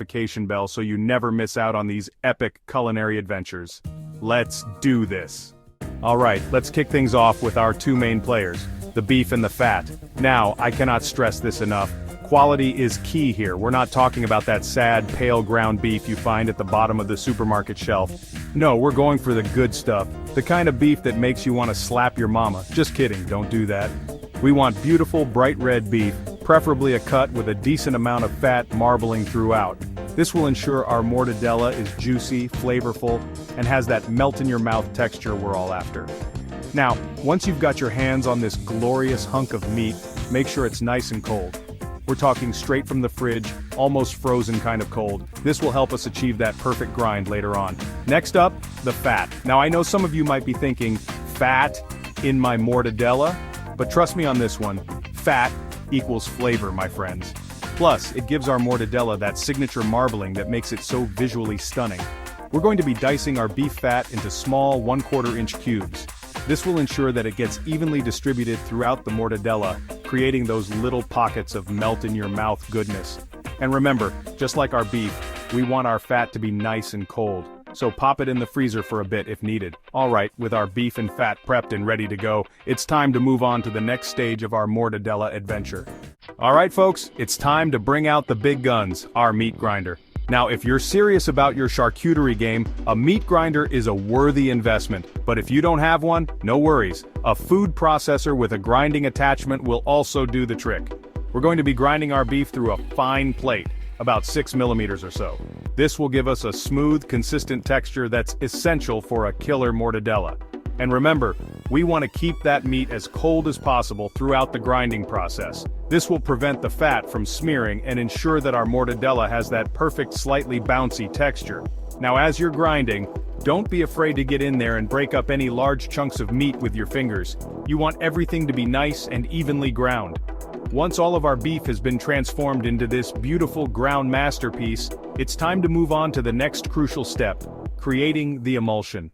notification bell so you never miss out on these epic culinary adventures. Let's do this. Alright, let's kick things off with our two main players, the beef and the fat. Now, I cannot stress this enough. Quality is key here. We're not talking about that sad, pale ground beef you find at the bottom of the supermarket shelf. No, we're going for the good stuff. The kind of beef that makes you want to slap your mama. Just kidding, don't do that. We want beautiful, bright red beef, preferably a cut with a decent amount of fat marbling throughout. This will ensure our mortadella is juicy, flavorful, and has that melt-in-your-mouth texture we're all after. Now, once you've got your hands on this glorious hunk of meat, make sure it's nice and cold. We're talking straight from the fridge, almost frozen kind of cold. This will help us achieve that perfect grind later on. Next up, the fat. Now I know some of you might be thinking, fat in my mortadella? But trust me on this one, fat equals flavor, my friends. Plus, it gives our mortadella that signature marbling that makes it so visually stunning. We're going to be dicing our beef fat into small 1/4 inch cubes. This will ensure that it gets evenly distributed throughout the mortadella, creating those little pockets of melt-in-your-mouth goodness. And remember, just like our beef, we want our fat to be nice and cold, so pop it in the freezer for a bit if needed. Alright, with our beef and fat prepped and ready to go, it's time to move on to the next stage of our mortadella adventure. Alright folks, it's time to bring out the big guns, our meat grinder. Now if you're serious about your charcuterie game, a meat grinder is a worthy investment, but if you don't have one, no worries. A food processor with a grinding attachment will also do the trick. We're going to be grinding our beef through a fine plate, about 6 millimeters or so. This will give us a smooth, consistent texture that's essential for a killer mortadella. And remember, we want to keep that meat as cold as possible throughout the grinding process. This will prevent the fat from smearing and ensure that our mortadella has that perfect slightly bouncy texture. Now as you're grinding, don't be afraid to get in there and break up any large chunks of meat with your fingers. You want everything to be nice and evenly ground. Once all of our beef has been transformed into this beautiful ground masterpiece, it's time to move on to the next crucial step, creating the emulsion.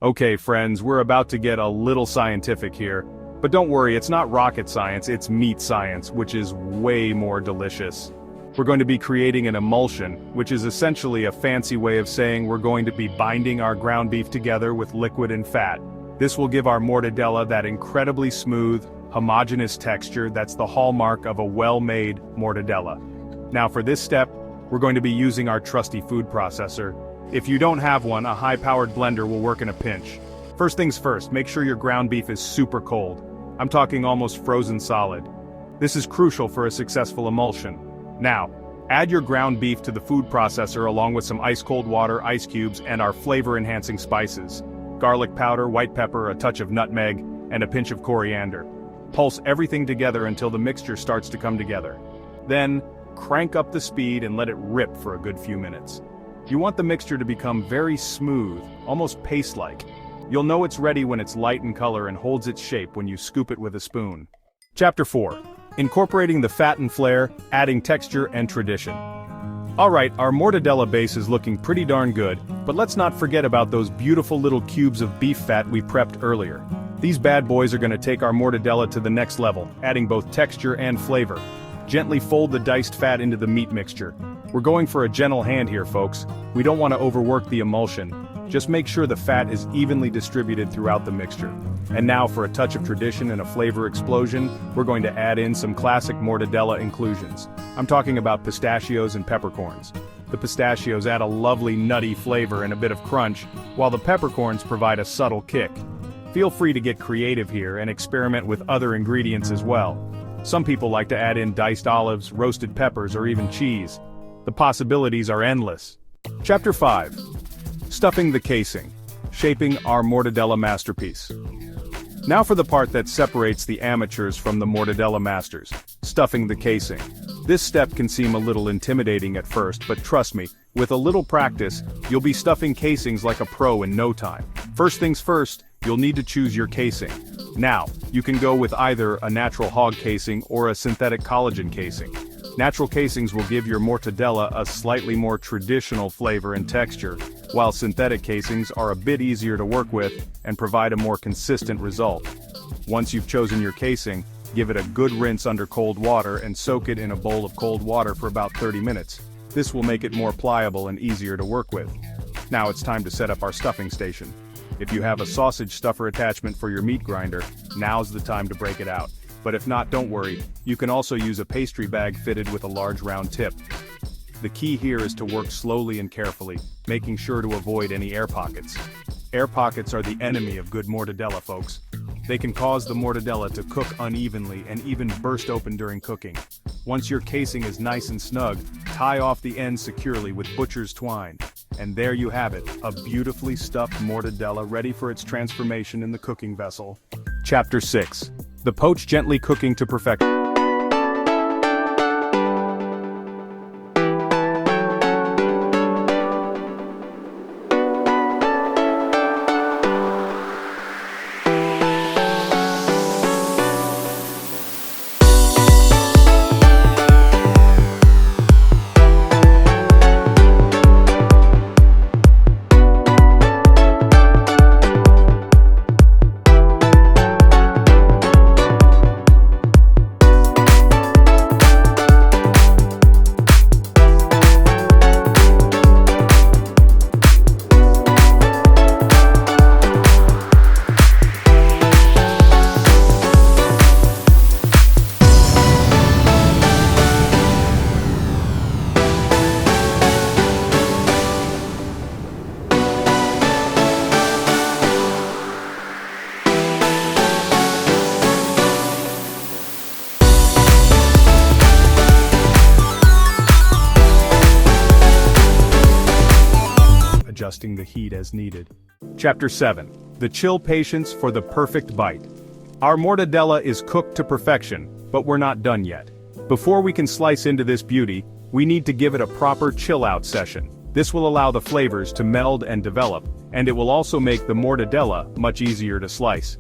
Okay friends, we're about to get a little scientific here. But don't worry, it's not rocket science, it's meat science, which is way more delicious. We're going to be creating an emulsion, which is essentially a fancy way of saying we're going to be binding our ground beef together with liquid and fat. This will give our mortadella that incredibly smooth, homogeneous texture that's the hallmark of a well-made mortadella. Now for this step, we're going to be using our trusty food processor. If you don't have one, a high-powered blender will work in a pinch. First things first, make sure your ground beef is super cold. I'm talking almost frozen solid. This is crucial for a successful emulsion. Now, add your ground beef to the food processor along with some ice-cold water, ice cubes, and our flavor-enhancing spices. Garlic powder, white pepper, a touch of nutmeg, and a pinch of coriander. Pulse everything together until the mixture starts to come together. Then, crank up the speed and let it rip for a good few minutes. You want the mixture to become very smooth, almost paste-like. You'll know it's ready when it's light in color and holds its shape when you scoop it with a spoon. Chapter 4. Incorporating the fat and flair, adding texture and tradition. Alright, our mortadella base is looking pretty darn good, but let's not forget about those beautiful little cubes of beef fat we prepped earlier. These bad boys are going to take our mortadella to the next level, adding both texture and flavor. Gently fold the diced fat into the meat mixture. We're going for a gentle hand here, folks. We don't want to overwork the emulsion. Just make sure the fat is evenly distributed throughout the mixture. And now for a touch of tradition and a flavor explosion, we're going to add in some classic mortadella inclusions. I'm talking about pistachios and peppercorns. The pistachios add a lovely nutty flavor and a bit of crunch, while the peppercorns provide a subtle kick. Feel free to get creative here and experiment with other ingredients as well. Some people like to add in diced olives, roasted peppers, or even cheese. The possibilities are endless. Chapter 5. Stuffing the casing. Shaping our mortadella masterpiece. Now for the part that separates the amateurs from the mortadella masters. Stuffing the casing. This step can seem a little intimidating at first, but trust me, with a little practice, you'll be stuffing casings like a pro in no time. First things first, you'll need to choose your casing. Now, you can go with either a natural hog casing or a synthetic collagen casing. Natural casings will give your mortadella a slightly more traditional flavor and texture, while synthetic casings are a bit easier to work with and provide a more consistent result. Once you've chosen your casing, give it a good rinse under cold water and soak it in a bowl of cold water for about 30 minutes. This will make it more pliable and easier to work with. Now it's time to set up our stuffing station. If you have a sausage stuffer attachment for your meat grinder, now's the time to break it out. But if not, don't worry, you can also use a pastry bag fitted with a large round tip. The key here is to work slowly and carefully, making sure to avoid any air pockets. Air pockets are the enemy of good mortadella, folks. They can cause the mortadella to cook unevenly and even burst open during cooking. Once your casing is nice and snug, tie off the ends securely with butcher's twine. And there you have it, a beautifully stuffed mortadella ready for its transformation in the cooking vessel. Chapter 6. The poach gently cooking to perfection. Adjusting the heat as needed. Chapter 7. The chill patience for the perfect bite. Our mortadella is cooked to perfection, but we're not done yet. Before we can slice into this beauty, we need to give it a proper chill-out session. This will allow the flavors to meld and develop, and it will also make the mortadella much easier to slice.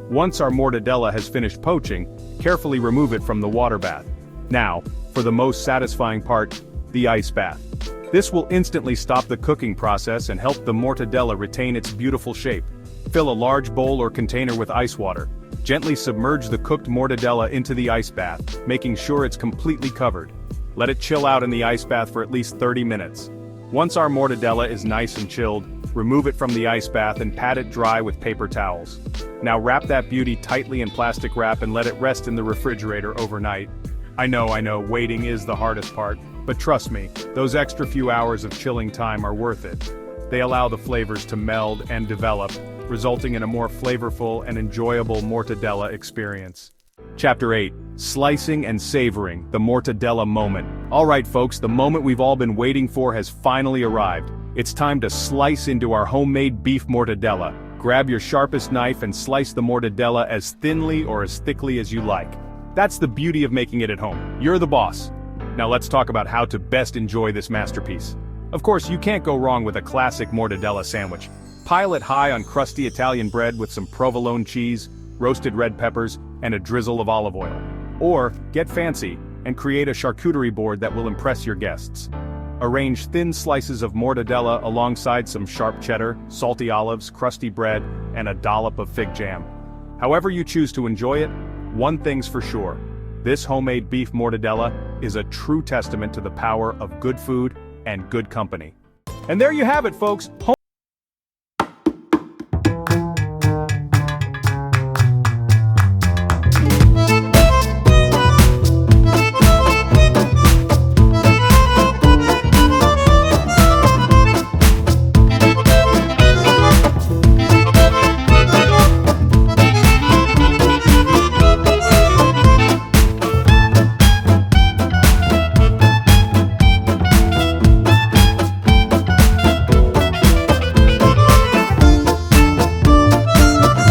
Once our mortadella has finished poaching, carefully remove it from the water bath. Now, for the most satisfying part, the ice bath. This will instantly stop the cooking process and help the mortadella retain its beautiful shape. Fill a large bowl or container with ice water. Gently submerge the cooked mortadella into the ice bath, making sure it's completely covered. Let it chill out in the ice bath for at least 30 minutes. Once our mortadella is nice and chilled, remove it from the ice bath and pat it dry with paper towels. Now wrap that beauty tightly in plastic wrap and let it rest in the refrigerator overnight. I know, waiting is the hardest part. But trust me, those extra few hours of chilling time are worth it. They allow the flavors to meld and develop, resulting in a more flavorful and enjoyable mortadella experience. Chapter 8. Slicing and savoring the mortadella moment. Alright folks, the moment we've all been waiting for has finally arrived. It's time to slice into our homemade beef mortadella. Grab your sharpest knife and slice the mortadella as thinly or as thickly as you like. That's the beauty of making it at home. You're the boss. Now let's talk about how to best enjoy this masterpiece. Of course, you can't go wrong with a classic mortadella sandwich. Pile it high on crusty Italian bread with some provolone cheese, roasted red peppers, and a drizzle of olive oil. Or, get fancy, and create a charcuterie board that will impress your guests. Arrange thin slices of mortadella alongside some sharp cheddar, salty olives, crusty bread, and a dollop of fig jam. However you choose to enjoy it, one thing's for sure. This homemade beef mortadella is a true testament to the power of good food and good company. And there you have it, folks.